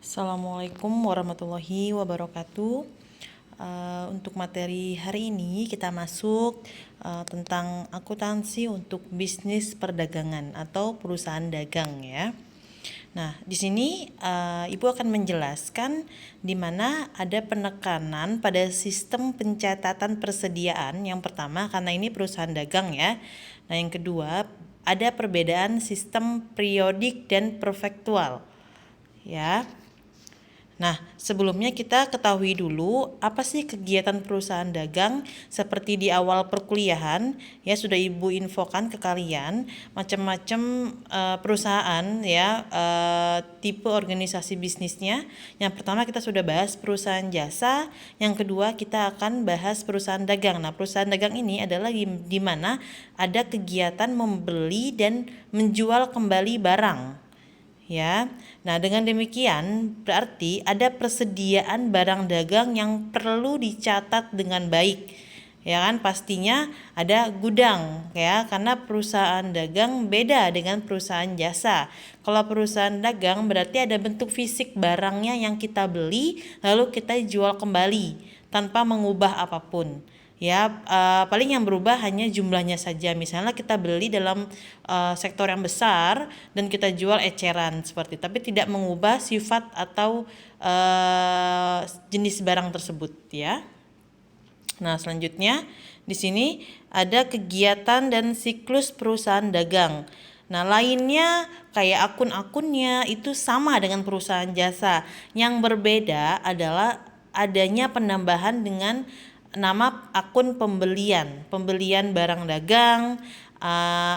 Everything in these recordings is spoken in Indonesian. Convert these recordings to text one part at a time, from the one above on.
Assalamualaikum warahmatullahi wabarakatuh. Untuk materi hari ini kita masuk tentang akuntansi untuk bisnis perdagangan atau perusahaan dagang ya. Nah, di sini Ibu akan menjelaskan di mana ada penekanan pada sistem pencatatan persediaan. Yang pertama karena ini perusahaan dagang ya. Nah, yang kedua ada perbedaan sistem periodik dan perfektual ya. Nah, sebelumnya kita ketahui dulu apa sih kegiatan perusahaan dagang. Seperti di awal perkuliahan ya sudah Ibu infokan ke kalian macam-macam perusahaan ya, tipe organisasi bisnisnya. Yang pertama kita sudah bahas perusahaan jasa, yang kedua kita akan bahas perusahaan dagang. Nah, perusahaan dagang ini adalah di mana ada kegiatan membeli dan menjual kembali barang. Ya, nah dengan demikian berarti ada persediaan barang dagang yang perlu dicatat dengan baik. Ya kan, pastinya ada gudang ya, karena perusahaan dagang beda dengan perusahaan jasa. Kalau perusahaan dagang berarti ada bentuk fisik barangnya yang kita beli lalu kita jual kembali tanpa mengubah apapun. Ya, paling yang berubah hanya jumlahnya saja. Misalnya kita beli dalam sektor yang besar dan kita jual eceran seperti, tapi tidak mengubah sifat atau jenis barang tersebut ya. Nah, selanjutnya di sini ada kegiatan dan siklus perusahaan dagang. Nah, lainnya kayak akun-akunnya itu sama dengan perusahaan jasa. Yang berbeda adalah adanya penambahan dengan nama akun pembelian barang dagang,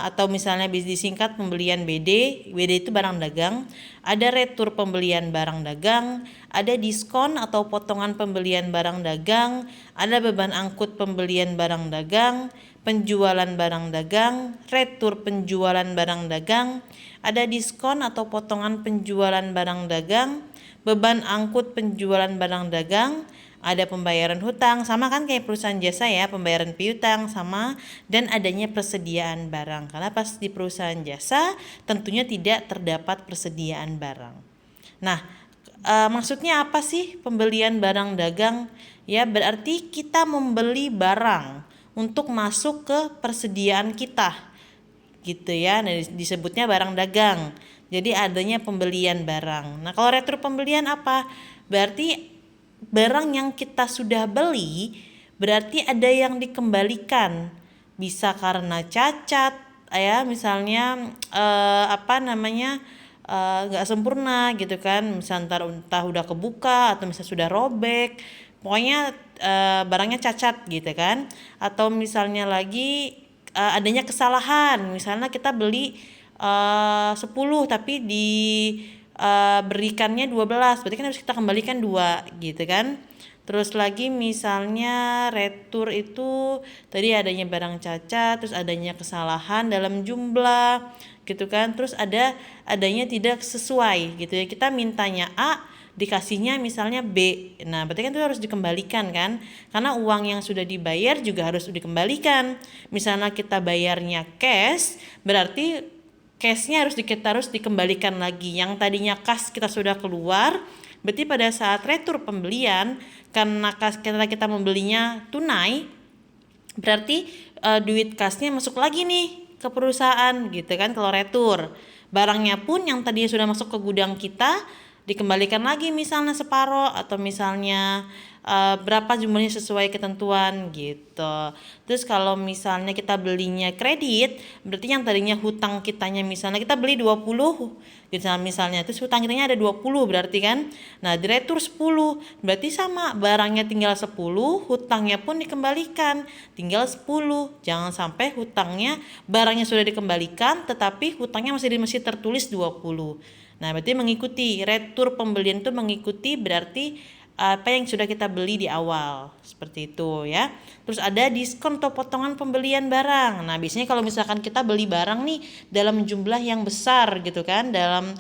atau misalnya bisnis singkat pembelian BD itu barang dagang, ada retur pembelian barang dagang, ada diskon atau potongan pembelian barang dagang, ada beban angkut pembelian barang dagang, penjualan barang dagang, retur penjualan barang dagang, ada diskon atau potongan penjualan barang dagang, beban angkut penjualan barang dagang, ada pembayaran hutang, sama kan kayak perusahaan jasa ya, pembayaran piutang sama, dan adanya persediaan barang. Karena pas di perusahaan jasa tentunya tidak terdapat persediaan barang. Nah, maksudnya apa sih pembelian barang dagang? Ya, berarti kita membeli barang untuk masuk ke persediaan kita. Gitu ya. Nah, disebutnya barang dagang. Jadi adanya pembelian barang. Nah, kalau retur pembelian apa? Berarti barang yang kita sudah beli berarti ada yang dikembalikan, bisa karena cacat ya, misalnya nggak sempurna gitu kan, misalnya entah udah kebuka atau misalnya sudah robek, pokoknya barangnya cacat gitu kan. Atau misalnya lagi adanya kesalahan, misalnya kita beli 10 tapi berikannya 12, berarti kan harus kita kembalikan 2 gitu kan. Terus lagi misalnya retur itu tadi adanya barang cacat, terus adanya kesalahan dalam jumlah gitu kan, terus adanya tidak sesuai gitu ya, kita mintanya A dikasihnya misalnya B. Nah, berarti kan itu harus dikembalikan kan, karena uang yang sudah dibayar juga harus dikembalikan. Misalnya kita bayarnya cash, berarti cashnya harus dikembalikan lagi. Yang tadinya kas kita sudah keluar, berarti pada saat retur pembelian karena kita membelinya tunai, berarti duit kasnya masuk lagi nih ke perusahaan gitu kan. Kalau retur barangnya pun yang tadinya sudah masuk ke gudang kita dikembalikan lagi, misalnya separoh atau misalnya berapa jumlahnya sesuai ketentuan gitu. Terus kalau misalnya kita belinya kredit, berarti yang tadinya hutang kitanya misalnya kita beli 20 gitu misalnya, terus hutang kitanya ada 20 berarti kan. Nah, diretur 10, berarti sama, barangnya tinggal 10, hutangnya pun dikembalikan tinggal 10. Jangan sampai hutangnya, barangnya sudah dikembalikan tetapi hutangnya masih tertulis 20. Nah, berarti mengikuti retur pembelian itu, mengikuti berarti apa yang sudah kita beli di awal, seperti itu ya. Terus ada diskon atau potongan pembelian barang. Nah, biasanya kalau misalkan kita beli barang nih dalam jumlah yang besar gitu kan, dalam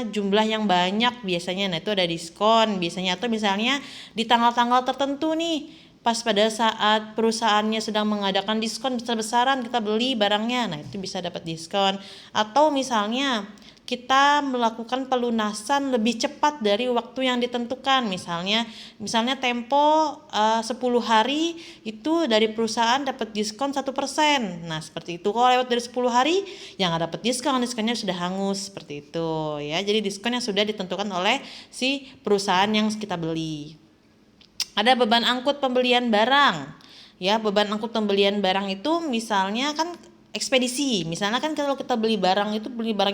jumlah yang banyak biasanya, nah itu ada diskon biasanya. Atau misalnya di tanggal-tanggal tertentu nih, pas pada saat perusahaannya sedang mengadakan diskon besar-besaran, kita beli barangnya, nah itu bisa dapat diskon. Atau misalnya kita melakukan pelunasan lebih cepat dari waktu yang ditentukan. Misalnya tempo 10 hari itu dari perusahaan dapat diskon 1%. Nah, seperti itu. Kalau lewat dari 10 hari yang nggak dapat diskonnya sudah hangus, seperti itu ya. Jadi diskon yang sudah ditentukan oleh si perusahaan yang kita beli. Ada beban angkut pembelian barang. Ya, beban angkut pembelian barang itu misalnya kan ekspedisi. Misalnya kan kalau kita beli barang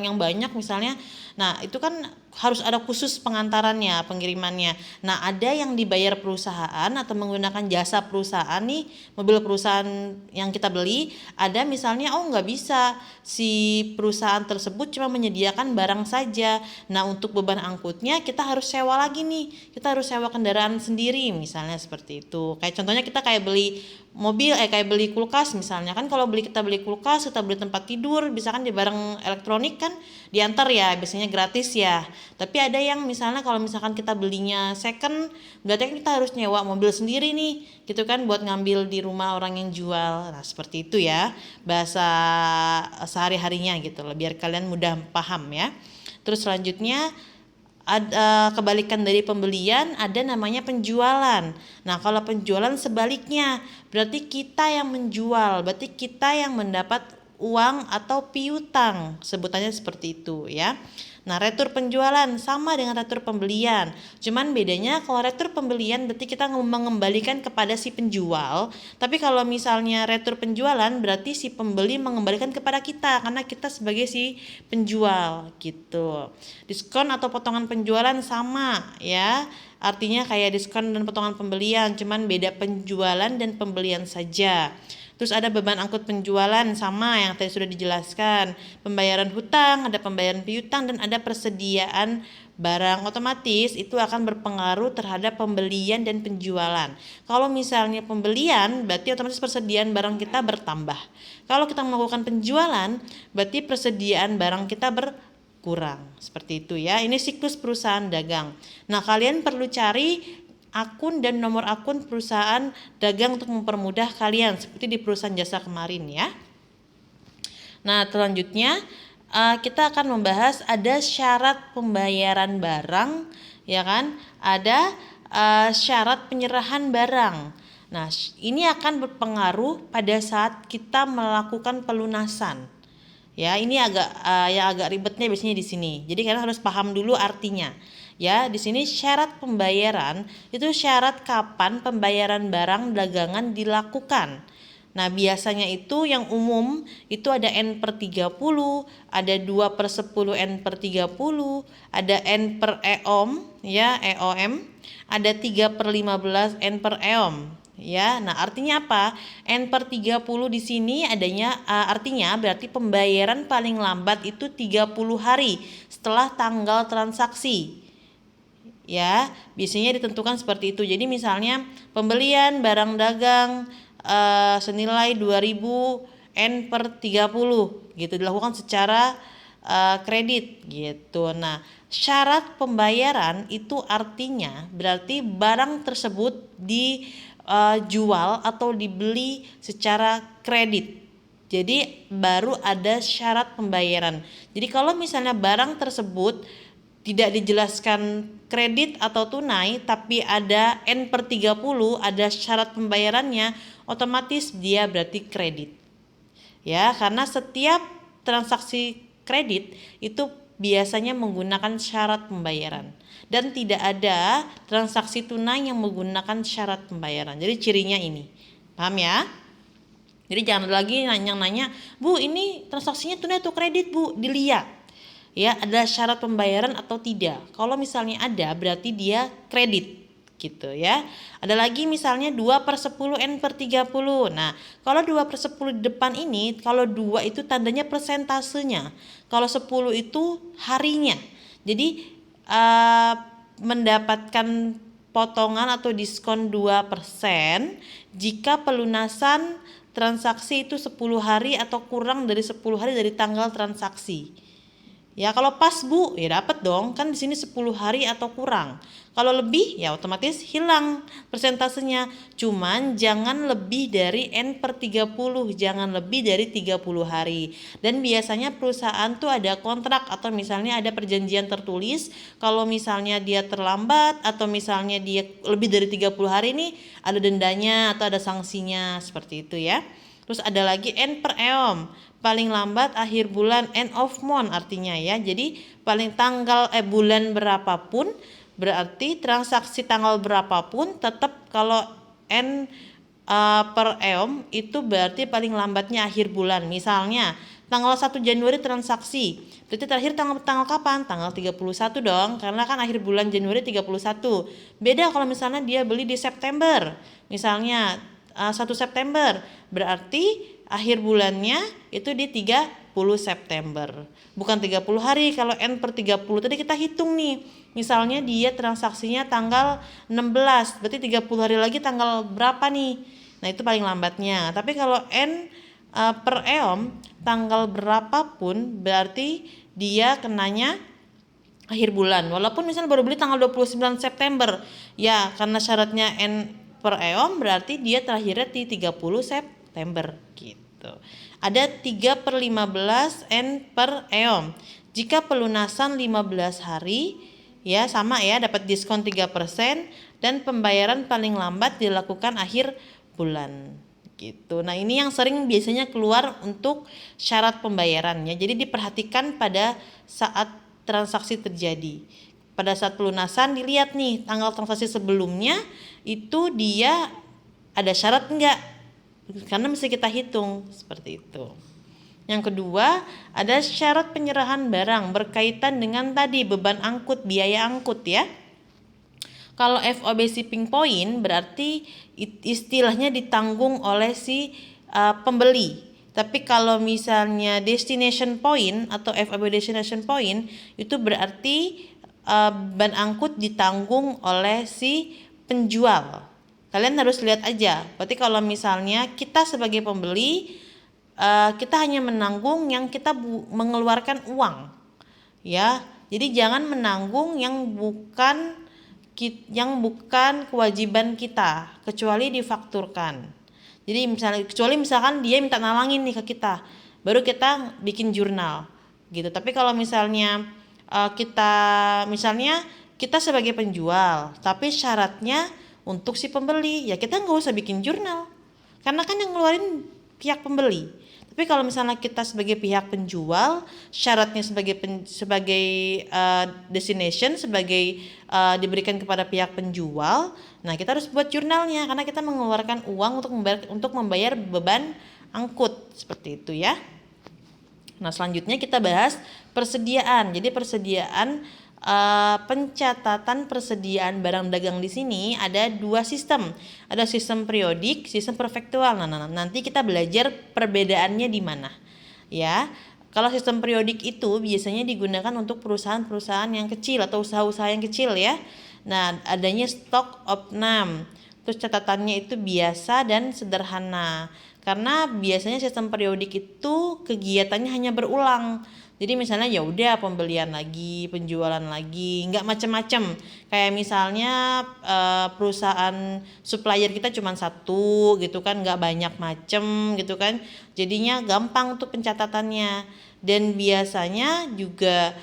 yang banyak misalnya. Nah, itu kan harus ada khusus pengantarannya, pengirimannya. Nah, ada yang dibayar perusahaan atau menggunakan jasa perusahaan nih, mobil perusahaan yang kita beli, ada misalnya nggak bisa, si perusahaan tersebut cuma menyediakan barang saja. Nah, untuk beban angkutnya kita harus sewa lagi nih, kita harus sewa kendaraan sendiri misalnya seperti itu. Kayak contohnya kita beli kayak beli kulkas misalnya kan, kalau kita beli kulkas, kita beli tempat tidur, bisa kan di barang elektronik kan diantar ya, biasanya gratis ya. Tapi ada yang misalnya kalau misalkan kita belinya second, berarti kan kita harus nyewa mobil sendiri nih, gitu kan, buat ngambil di rumah orang yang jual. Nah, seperti itu ya bahasa sehari-harinya gitu loh, biar kalian mudah paham ya. Terus selanjutnya ada kebalikan dari pembelian, ada namanya penjualan. Nah, kalau penjualan sebaliknya, berarti kita yang menjual, berarti kita yang mendapat uang atau piutang, sebutannya seperti itu ya. Nah, retur penjualan sama dengan retur pembelian. Cuman bedanya kalau retur pembelian berarti kita mengembalikan kepada si penjual, tapi kalau misalnya retur penjualan berarti si pembeli mengembalikan kepada kita karena kita sebagai si penjual gitu. Diskon atau potongan penjualan sama ya. Artinya kayak diskon dan potongan pembelian, cuman beda penjualan dan pembelian saja. Terus ada beban angkut penjualan sama yang tadi sudah dijelaskan. Pembayaran hutang, ada pembayaran piutang, dan ada persediaan barang. Otomatis itu akan berpengaruh terhadap pembelian dan penjualan. Kalau misalnya pembelian, berarti otomatis persediaan barang kita bertambah. Kalau kita melakukan penjualan, berarti persediaan barang kita berkurang. Seperti itu ya. Ini siklus perusahaan dagang. Nah, kalian perlu cari akun dan nomor akun perusahaan dagang untuk mempermudah kalian seperti di perusahaan jasa kemarin ya. Nah, selanjutnya kita akan membahas ada syarat pembayaran barang ya kan, ada syarat penyerahan barang. Nah, ini akan berpengaruh pada saat kita melakukan pelunasan. Ya, ini agak ribetnya biasanya di sini. Jadi kalian harus paham dulu artinya. Ya, di sini syarat pembayaran itu syarat kapan pembayaran barang dagangan dilakukan. Nah, biasanya itu yang umum itu ada N/30, ada 2/10 N/30, ada N/EOM ya, EOM, ada 3/15 N/EOM. Ya, nah artinya apa? N/30 di sini artinya berarti pembayaran paling lambat itu 30 hari setelah tanggal transaksi. Ya, biasanya ditentukan seperti itu. Jadi misalnya pembelian barang dagang senilai 2.000 N/30 gitu dilakukan secara kredit gitu. Nah, syarat pembayaran itu artinya berarti barang tersebut dijual atau dibeli secara kredit. Jadi baru ada syarat pembayaran. Jadi kalau misalnya barang tersebut tidak dijelaskan kredit atau tunai, tapi ada N/30, ada syarat pembayarannya, otomatis dia berarti kredit. Ya, karena setiap transaksi kredit itu biasanya menggunakan syarat pembayaran dan tidak ada transaksi tunai yang menggunakan syarat pembayaran. Jadi cirinya ini. Paham ya? Jadi jangan lagi nanya-nanya, "Bu, ini transaksinya tunai atau kredit, Bu?" Dilihat. Ya, ada syarat pembayaran atau tidak. Kalau misalnya ada, berarti dia kredit gitu ya. Ada lagi misalnya 2/10 N/30. Nah, kalau 2/10 di depan ini, kalau 2 itu tandanya persentasenya, kalau 10 itu harinya. Jadi mendapatkan potongan atau diskon 2% jika pelunasan transaksi itu 10 hari atau kurang dari 10 hari dari tanggal transaksi. Ya kalau pas Bu, ya dapat dong. Kan di sini 10 hari atau kurang. Kalau lebih ya otomatis hilang persentasenya. Cuman jangan lebih dari N/30, jangan lebih dari 30 hari. Dan biasanya perusahaan tuh ada kontrak atau misalnya ada perjanjian tertulis, kalau misalnya dia terlambat atau misalnya dia lebih dari 30 hari nih ada dendanya atau ada sanksinya seperti itu ya. Terus ada lagi N/EOM, paling lambat akhir bulan, end of month artinya ya. Jadi paling tanggal bulan berapapun, berarti transaksi tanggal berapapun tetap kalau N/EOM itu berarti paling lambatnya akhir bulan. Misalnya tanggal 1 Januari transaksi, berarti terakhir tanggal kapan? Tanggal 31 dong, karena kan akhir bulan Januari 31. Beda kalau misalnya dia beli di September, misalnya 1 September, berarti akhir bulannya itu di 30 September. Bukan 30 hari, kalau N/30 tadi kita hitung nih. Misalnya dia transaksinya tanggal 16, berarti 30 hari lagi tanggal berapa nih? Nah, itu paling lambatnya. Tapi kalau N/EOM tanggal berapapun berarti dia kenanya akhir bulan. Walaupun misalnya baru beli tanggal 29 September. Ya, karena syaratnya N/EOM berarti dia terakhirnya di 30 September gitu. Ada 3/15 N/EOM. Jika pelunasan 15 hari ya sama ya, dapat diskon 3% dan pembayaran paling lambat dilakukan akhir bulan gitu. Nah, ini yang sering biasanya keluar untuk syarat pembayarannya. Jadi diperhatikan pada saat transaksi terjadi. Pada saat pelunasan dilihat nih tanggal transaksi sebelumnya itu dia ada syarat enggak? Karena mesti kita hitung seperti itu. Yang kedua, ada syarat penyerahan barang berkaitan dengan tadi beban angkut, biaya angkut ya. Kalau FOB shipping point berarti istilahnya ditanggung oleh si pembeli. Tapi kalau misalnya destination point atau FOB destination point itu berarti beban angkut ditanggung oleh si penjual. Kalian harus lihat aja. Berarti kalau misalnya kita sebagai pembeli kita hanya menanggung yang kita mengeluarkan uang, ya. Jadi jangan menanggung yang bukan kewajiban kita, kecuali difakturkan. Jadi misalkan dia minta nalangin nih ke kita, baru kita bikin jurnal, gitu. Tapi kalau misalnya kita sebagai penjual, tapi syaratnya untuk si pembeli, ya kita nggak usah bikin jurnal, karena kan yang ngeluarin pihak pembeli. Tapi kalau misalnya kita sebagai pihak penjual, syaratnya sebagai destination, sebagai diberikan kepada pihak penjual, nah kita harus buat jurnalnya karena kita mengeluarkan uang untuk membayar beban angkut seperti itu ya. Nah, selanjutnya kita bahas persediaan. Jadi persediaan pencatatan persediaan barang dagang di sini ada 2 sistem. Ada sistem periodik, sistem perfektual. Nah, nanti kita belajar perbedaannya di mana. Ya. Kalau sistem periodik itu biasanya digunakan untuk perusahaan-perusahaan yang kecil atau usaha-usaha yang kecil ya. Nah, adanya stock opnam. Terus catatannya itu biasa dan sederhana. Karena biasanya sistem periodik itu kegiatannya hanya berulang. Jadi misalnya ya udah pembelian lagi, penjualan lagi, nggak macam-macam. Kayak misalnya perusahaan supplier kita cuma satu gitu kan, nggak banyak macam gitu kan. Jadinya gampang untuk pencatatannya. Dan biasanya juga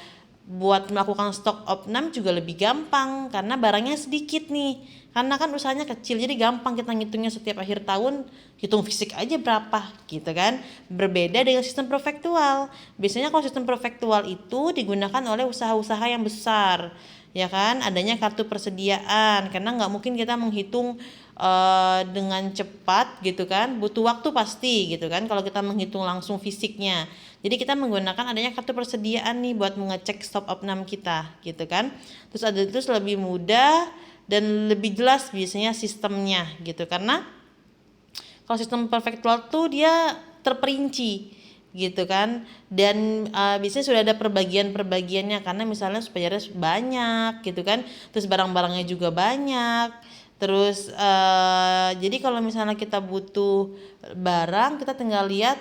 buat melakukan stock opnam juga lebih gampang karena barangnya sedikit nih. Karena kan usahanya kecil, jadi gampang kita ngitungnya setiap akhir tahun, hitung fisik aja berapa gitu kan. Berbeda dengan sistem profektual. Biasanya kalau sistem profektual itu digunakan oleh usaha-usaha yang besar, ya kan. Adanya kartu persediaan, karena nggak mungkin kita menghitung dengan cepat gitu kan. Butuh waktu pasti gitu kan kalau kita menghitung langsung fisiknya. Jadi kita menggunakan adanya kartu persediaan nih buat mengecek stock opnam kita gitu kan. Terus lebih mudah dan lebih jelas biasanya sistemnya gitu, karena kalau sistem perfektual tuh dia terperinci gitu kan, dan biasanya sudah ada perbagiannya karena misalnya suppliernya banyak gitu kan, terus barang-barangnya juga banyak, terus jadi kalau misalnya kita butuh barang kita tinggal lihat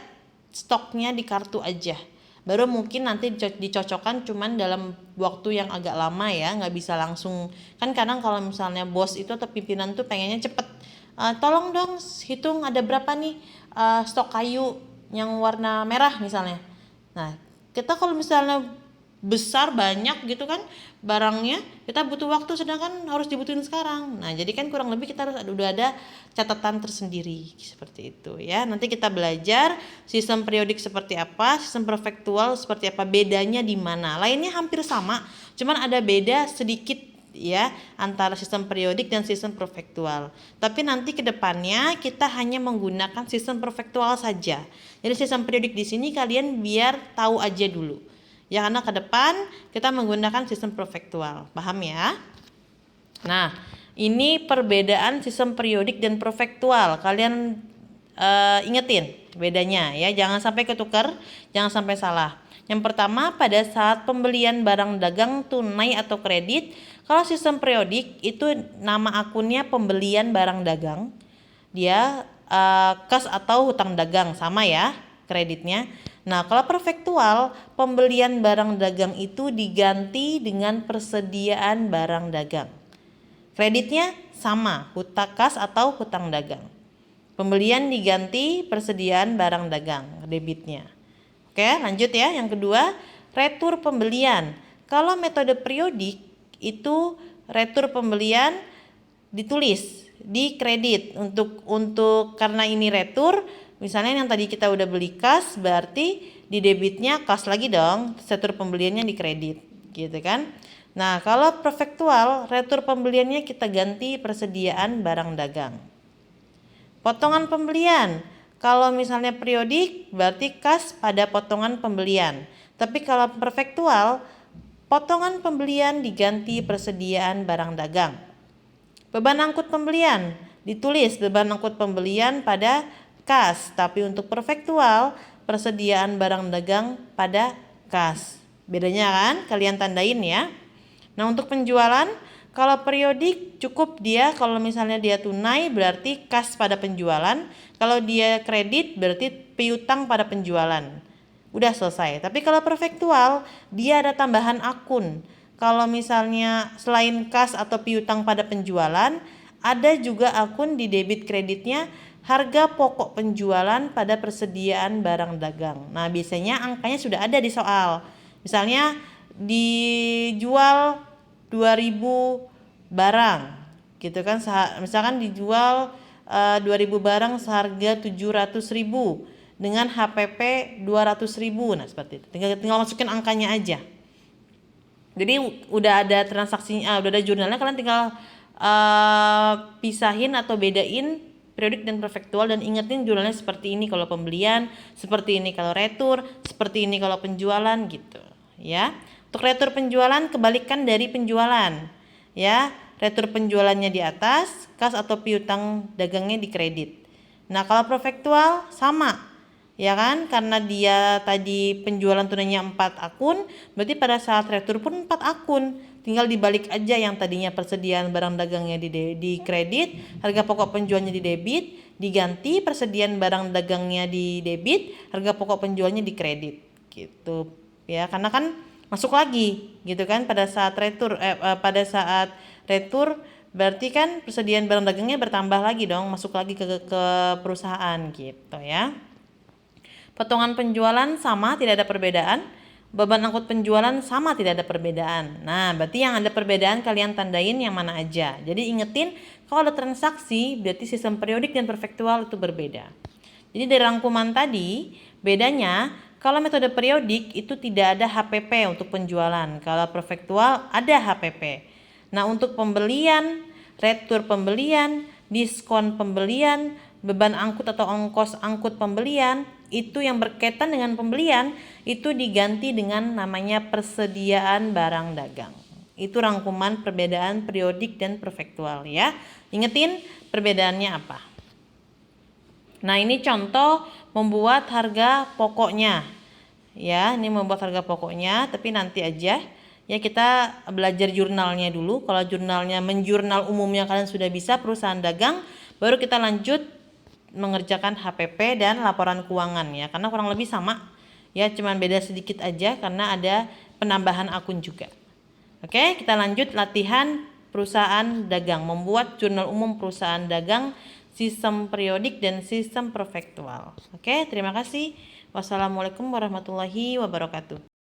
stoknya di kartu aja. Baru mungkin nanti dicocokkan cuman dalam waktu yang agak lama ya, nggak bisa langsung. Kan kadang kalau misalnya bos itu atau pimpinan tuh pengennya cepet. Tolong dong hitung ada berapa nih stok kayu yang warna merah misalnya. Nah, kita kalau misalnya besar banyak gitu kan barangnya, kita butuh waktu, sedangkan harus dibutuhin sekarang. Nah, jadi kan kurang lebih kita harus udah ada catatan tersendiri seperti itu ya. Nanti kita belajar sistem periodik seperti apa, sistem perfektual seperti apa, bedanya di mana. Lainnya hampir sama, cuman ada beda sedikit ya antara sistem periodik dan sistem perfektual. Tapi nanti ke depannya kita hanya menggunakan sistem perfektual saja. Jadi sistem periodik di sini kalian biar tahu aja dulu. Ya, karena ke depan kita menggunakan sistem perfektual. Paham ya? Nah, ini perbedaan sistem periodik dan perfektual. Kalian ingetin bedanya ya. Jangan sampai ketukar, jangan sampai salah. Yang pertama, pada saat pembelian barang dagang tunai atau kredit, kalau sistem periodik itu nama akunnya pembelian barang dagang. Dia kas atau hutang dagang sama ya kreditnya. Nah, kalau perfektual, pembelian barang dagang itu diganti dengan persediaan barang dagang. Kreditnya sama, hutang kas atau hutang dagang. Pembelian diganti persediaan barang dagang, debitnya. Oke, lanjut ya. Yang kedua, retur pembelian. Kalau metode periodik itu retur pembelian ditulis di kredit untuk karena ini retur. Misalnya yang tadi kita udah beli kas, berarti di debitnya kas lagi dong, retur pembeliannya di kredit, gitu kan. Nah, kalau perfektual, retur pembeliannya kita ganti persediaan barang dagang. Potongan pembelian, kalau misalnya periodik, berarti kas pada potongan pembelian. Tapi kalau perfektual, potongan pembelian diganti persediaan barang dagang. Beban angkut pembelian, ditulis beban angkut pembelian pada kas, tapi untuk perfektual persediaan barang dagang pada kas. Bedanya kan kalian tandain ya. Nah, untuk penjualan, kalau periodik cukup dia kalau misalnya dia tunai berarti kas pada penjualan, kalau dia kredit berarti piutang pada penjualan. Udah selesai. Tapi kalau perfektual dia ada tambahan akun. Kalau misalnya selain kas atau piutang pada penjualan, ada juga akun di debit kreditnya harga pokok penjualan pada persediaan barang dagang. Nah, biasanya angkanya sudah ada di soal. Misalnya dijual 2000 barang gitu kan, misalkan dijual 2000 barang seharga 700.000 dengan HPP 200.000. Nah, seperti itu. Tinggal masukin angkanya aja. Jadi udah ada transaksinya, udah ada jurnalnya, kalian tinggal pisahin atau bedain periodik dan perfektual dan ingetin jurnalnya seperti ini kalau pembelian, seperti ini kalau retur, seperti ini kalau penjualan gitu ya. Untuk retur penjualan kebalikan dari penjualan ya. Retur penjualannya di atas, kas atau piutang dagangnya di kredit. Nah, kalau perfektual sama ya kan, karena dia tadi penjualan tunainya 4 akun, berarti pada saat retur pun 4 akun. Tinggal dibalik aja, yang tadinya persediaan barang dagangnya di kredit, harga pokok penjualnya di debit, diganti persediaan barang dagangnya di debit, harga pokok penjualnya di kredit gitu ya. Karena kan masuk lagi gitu kan pada saat retur berarti kan persediaan barang dagangnya bertambah lagi dong, masuk lagi ke perusahaan gitu ya. Potongan penjualan sama, tidak ada perbedaan. Beban angkut penjualan sama, tidak ada perbedaan. Nah, berarti yang ada perbedaan kalian tandain yang mana aja. Jadi ingetin kalau ada transaksi berarti sistem periodik dan perfektual itu berbeda. Jadi dari rangkuman tadi, bedanya kalau metode periodik itu tidak ada HPP untuk penjualan. Kalau perfektual ada HPP. Nah, untuk pembelian, retur pembelian, diskon pembelian, beban angkut atau ongkos angkut pembelian, itu yang berkaitan dengan pembelian itu diganti dengan namanya persediaan barang dagang. Itu rangkuman perbedaan periodik dan perfektual ya. Ingetin perbedaannya apa. Nah, ini contoh membuat harga pokoknya. Ya, ini membuat harga pokoknya, tapi nanti aja ya, kita belajar jurnalnya dulu. Kalau jurnalnya menjurnal umumnya kalian sudah bisa perusahaan dagang, baru kita lanjut mengerjakan HPP dan laporan keuangan ya, karena kurang lebih sama Ya, cuman beda sedikit aja karena ada penambahan akun juga. Oke, kita lanjut latihan perusahaan dagang, membuat jurnal umum perusahaan dagang, sistem periodik dan sistem perfektual. Oke, terima kasih. Wassalamualaikum warahmatullahi wabarakatuh.